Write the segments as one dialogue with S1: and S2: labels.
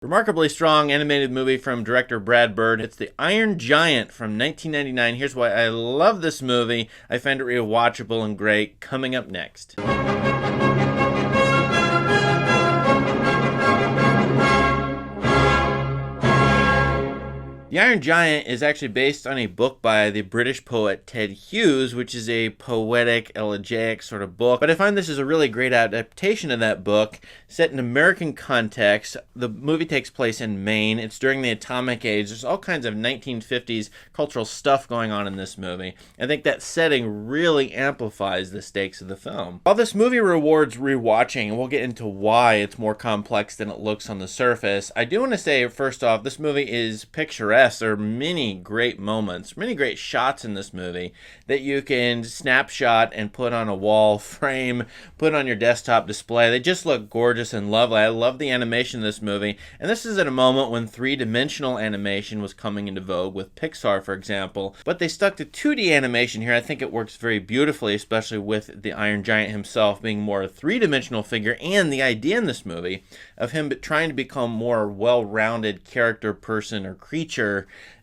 S1: Remarkably strong animated movie from director Brad Bird. It's The Iron Giant from 1999. Here's why I love this movie. I find it rewatchable and great. Coming up next. The Iron Giant is actually based on a book by the British poet Ted Hughes, which is a poetic, elegiac sort of book. But I find this is a really great adaptation of that book, set in American context. The movie takes place in Maine. It's during the Atomic Age. There's all kinds of 1950s cultural stuff going on in this movie. I think that setting really amplifies the stakes of the film. While this movie rewards rewatching, and we'll get into why it's more complex than it looks on the surface, I do want to say, first off, this movie is picturesque. There are many great moments, many great shots in this movie that you can snapshot and put on a wall frame, put on your desktop display. They just look gorgeous and lovely. I love the animation in this movie. And this is at a moment when three-dimensional animation was coming into vogue with Pixar, for example. But they stuck to 2D animation here. I think it works very beautifully, especially with the Iron Giant himself being more a three-dimensional figure, and the idea in this movie of him trying to become more well-rounded character, person, or creature.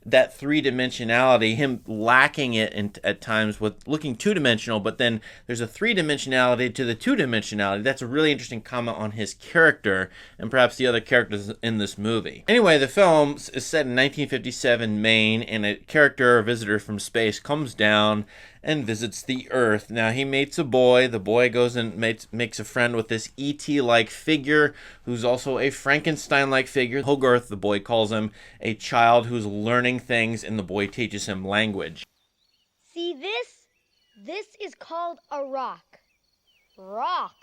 S1: That three-dimensionality, him lacking it at times with looking two-dimensional, but then there's a three-dimensionality to the two-dimensionality. That's a really interesting comment on his character and perhaps the other characters in this movie. Anyway, the film is set in 1957 Maine, and a character or visitor from space comes down and visits the Earth. Now, he meets a boy. The boy goes and makes a friend with this E.T.-like figure, who's also a Frankenstein-like figure. Hogarth, the boy calls him, a child who's learning things, and the boy teaches him language.
S2: See this? This is called a rock. Rock.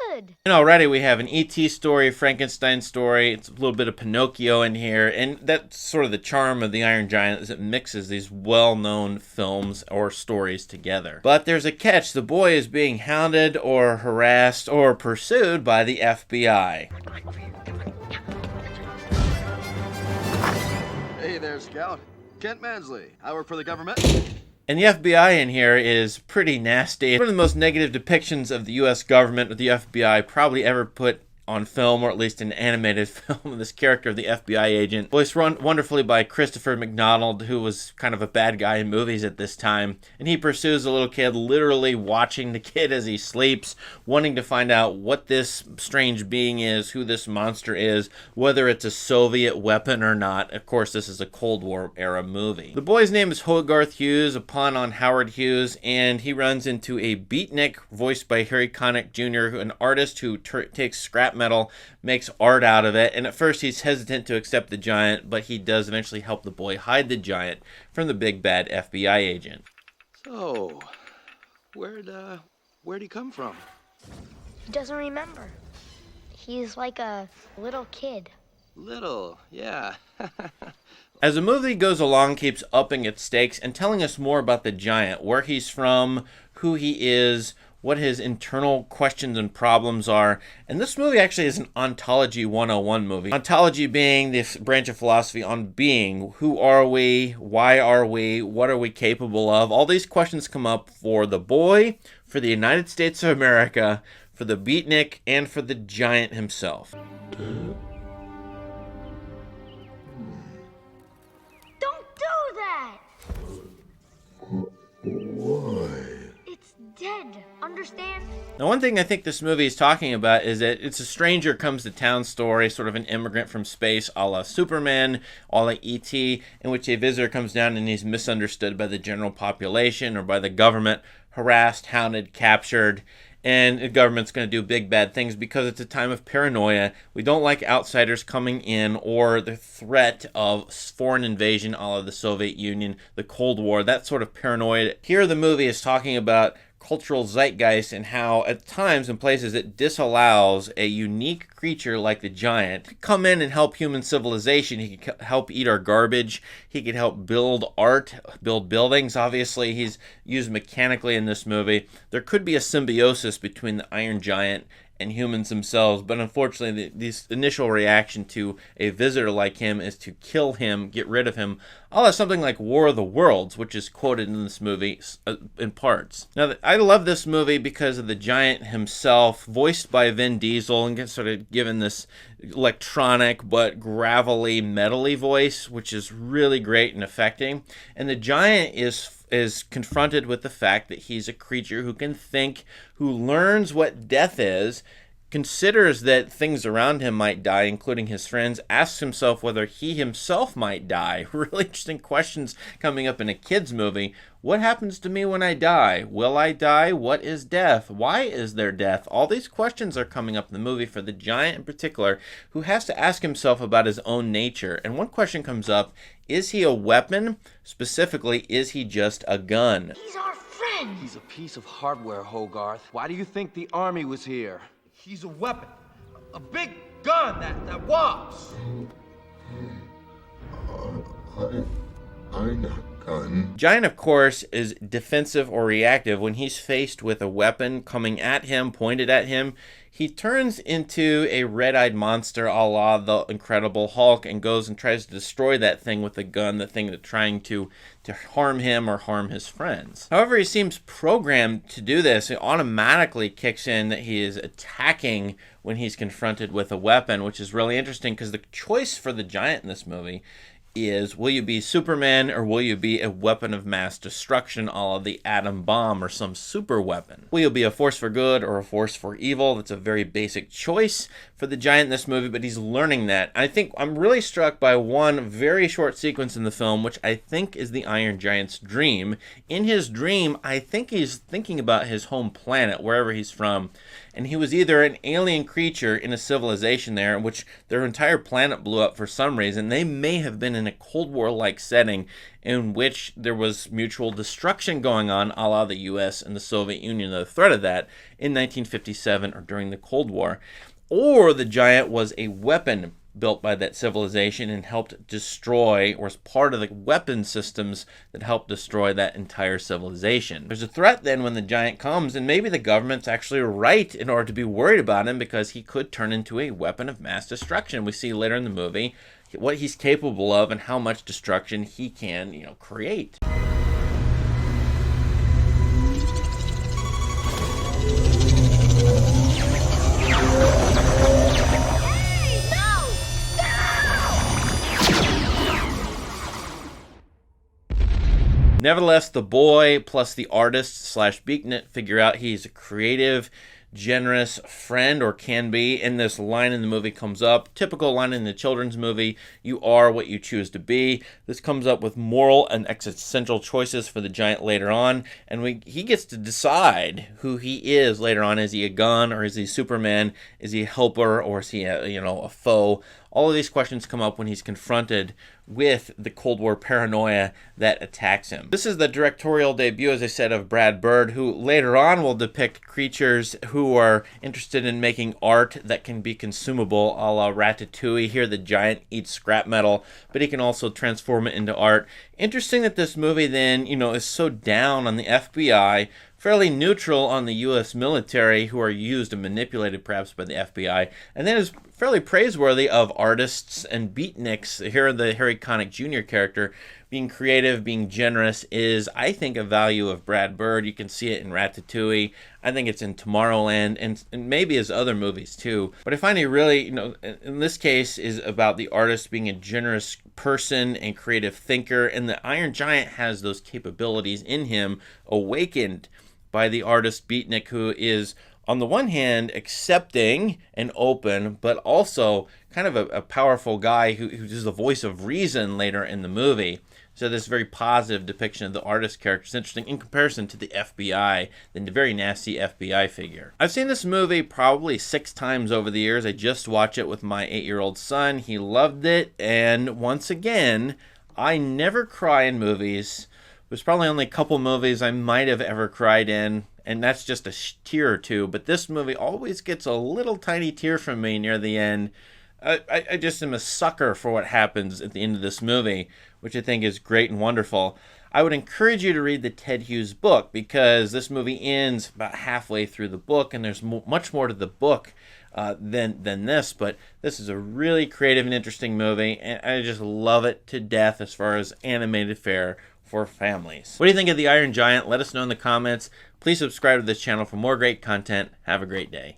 S2: Good.
S1: And already we have an E.T. story, a Frankenstein story. It's a little bit of Pinocchio in here. And that's sort of the charm of the Iron Giant, is it mixes these well-known films or stories together. But there's a catch. The boy is being hounded or harassed or pursued by the FBI.
S3: Hey there, Scout. Kent Mansley. I work for the government.
S1: And the FBI in here is pretty nasty. One of the most negative depictions of the U.S. government or the FBI probably ever put on film, or at least an animated film, this character of the FBI agent, voiced wonderfully by Christopher McDonald, who was kind of a bad guy in movies at this time. And he pursues a little kid, literally watching the kid as he sleeps, wanting to find out what this strange being is, who this monster is, whether it's a Soviet weapon or not. Of course, this is a Cold War era movie. The boy's name is Hogarth Hughes, a pun on Howard Hughes, and he runs into a beatnik voiced by Harry Connick Jr., an artist who takes scrap metal, makes art out of it, and at first he's hesitant to accept the giant, but he does eventually help the boy hide the giant from the big bad FBI agent.
S3: So, where'd he come from?
S2: He doesn't remember. He's like a little kid.
S3: Little, yeah.
S1: As the movie goes along, keeps upping its stakes and telling us more about the giant, where he's from, who he is, what his internal questions and problems are. And this movie actually is an Ontology 101 movie. Ontology being this branch of philosophy on being. Who are we? Why are we? What are we capable of? All these questions come up for the boy, for the United States of America, for the beatnik, and for the giant himself.
S2: Don't do that!
S4: Why?
S2: It's dead, understand?
S1: Now, one thing I think this movie is talking about is that it's a stranger comes to town story, sort of an immigrant from space, a la Superman, a la E.T., in which a visitor comes down and he's misunderstood by the general population or by the government, harassed, hounded, captured, and the government's going to do big bad things because it's a time of paranoia. We don't like outsiders coming in or the threat of foreign invasion, a la the Soviet Union, the Cold War, that sort of paranoia. Here the movie is talking about cultural zeitgeist and how at times and places it disallows a unique creature like the giant to come in and help human civilization. He could help eat our garbage. He could help build art, build buildings. Obviously, he's used mechanically in this movie. There could be a symbiosis between the Iron Giant and humans themselves. But unfortunately, this initial reaction to a visitor like him is to kill him, get rid of him, a la something like War of the Worlds, which is quoted in this movie in parts. Now, I love this movie because of the giant himself, voiced by Vin Diesel, and gets sort of given this electronic but gravelly, metally voice, which is really great and affecting. And the giant is confronted with the fact that he's a creature who can think, who learns what death is, considers that things around him might die, including his friends, asks himself whether he himself might die. Really interesting questions coming up in a kid's movie. What happens to me when I die? Will I die? What is death? Why is there death? All these questions are coming up in the movie for the giant in particular, who has to ask himself about his own nature. And one question comes up, is he a weapon? Specifically, is he just a gun?
S2: He's our friend.
S4: He's a piece of hardware, Hogarth. Why do you think the army was here?
S5: He's a weapon. A big gun that walks.
S6: I'm not gun.
S1: Giant, of course, is defensive or reactive. When he's faced with a weapon coming at him, pointed at him, he turns into a red-eyed monster a la the Incredible Hulk and goes and tries to destroy that thing with a gun, the thing that's trying to harm him or harm his friends. However, he seems programmed to do this. It automatically kicks in that he is attacking when he's confronted with a weapon, which is really interesting because the choice for the giant in this movie is, will you be Superman or will you be a weapon of mass destruction, a la the atom bomb or some super weapon? Will you be a force for good or a force for evil? That's a very basic choice for the giant in this movie, but he's learning that. I think I'm really struck by one very short sequence in the film, which I think is the Iron Giant's dream. In his dream, I think he's thinking about his home planet, wherever he's from, and he was either an alien creature in a civilization there, in which their entire planet blew up for some reason. They may have been in a Cold War-like setting in which there was mutual destruction going on, a la the US and the Soviet Union, the threat of that, in 1957 or during the Cold War. Or the giant was a weapon built by that civilization and helped destroy, or was part of the weapon systems that helped destroy that entire civilization. There's a threat then when the giant comes, and maybe the government's actually right in order to be worried about him because he could turn into a weapon of mass destruction. We see later in the movie what he's capable of and how much destruction he can, create. Nevertheless, the boy plus the artist slash beatnik figure out he's a creative, generous friend, or can be. And this line in the movie comes up, typical line in the children's movie, you are what you choose to be. This comes up with moral and existential choices for the giant later on, and he gets to decide who he is later on. Is he a gun, or is he Superman? Is he a helper, or is he a foe? All of these questions come up when he's confronted with the Cold War paranoia that attacks him. This is the directorial debut, as I said, of Brad Bird, who later on will depict creatures who are interested in making art that can be consumable, a la Ratatouille. Here the giant eats scrap metal, but he can also transform it into art. Interesting that this movie then, is so down on the FBI, fairly neutral on the U.S. military, who are used and manipulated perhaps by the FBI, and then is fairly praiseworthy of artists and beatniks. Here, the Harry Connick Jr. character, being creative, being generous, is, I think, a value of Brad Bird. You can see it in Ratatouille. I think it's in Tomorrowland, and maybe his other movies too. But I find he really, in this case, is about the artist being a generous person and creative thinker, and the Iron Giant has those capabilities in him, awakened by the artist beatnik, who is, on the one hand, accepting and open, but also kind of a powerful guy who is the voice of reason later in the movie. So this very positive depiction of the artist character is interesting in comparison to the FBI, the very nasty FBI figure. I've seen this movie probably 6 times over the years. I just watched it with my 8-year-old son. He loved it, and once again, I never cry in movies. There's probably only a couple movies I might have ever cried in, and that's just a tear or two. But this movie always gets a little tiny tear from me near the end. I just am a sucker for what happens at the end of this movie, which I think is great and wonderful. I would encourage you to read the Ted Hughes book, because this movie ends about halfway through the book, and there's much more to the book than this, but this is a really creative and interesting movie, and I just love it to death as far as animated fare for families. What do you think of The Iron Giant? Let us know in the comments. Please subscribe to this channel for more great content. Have a great day.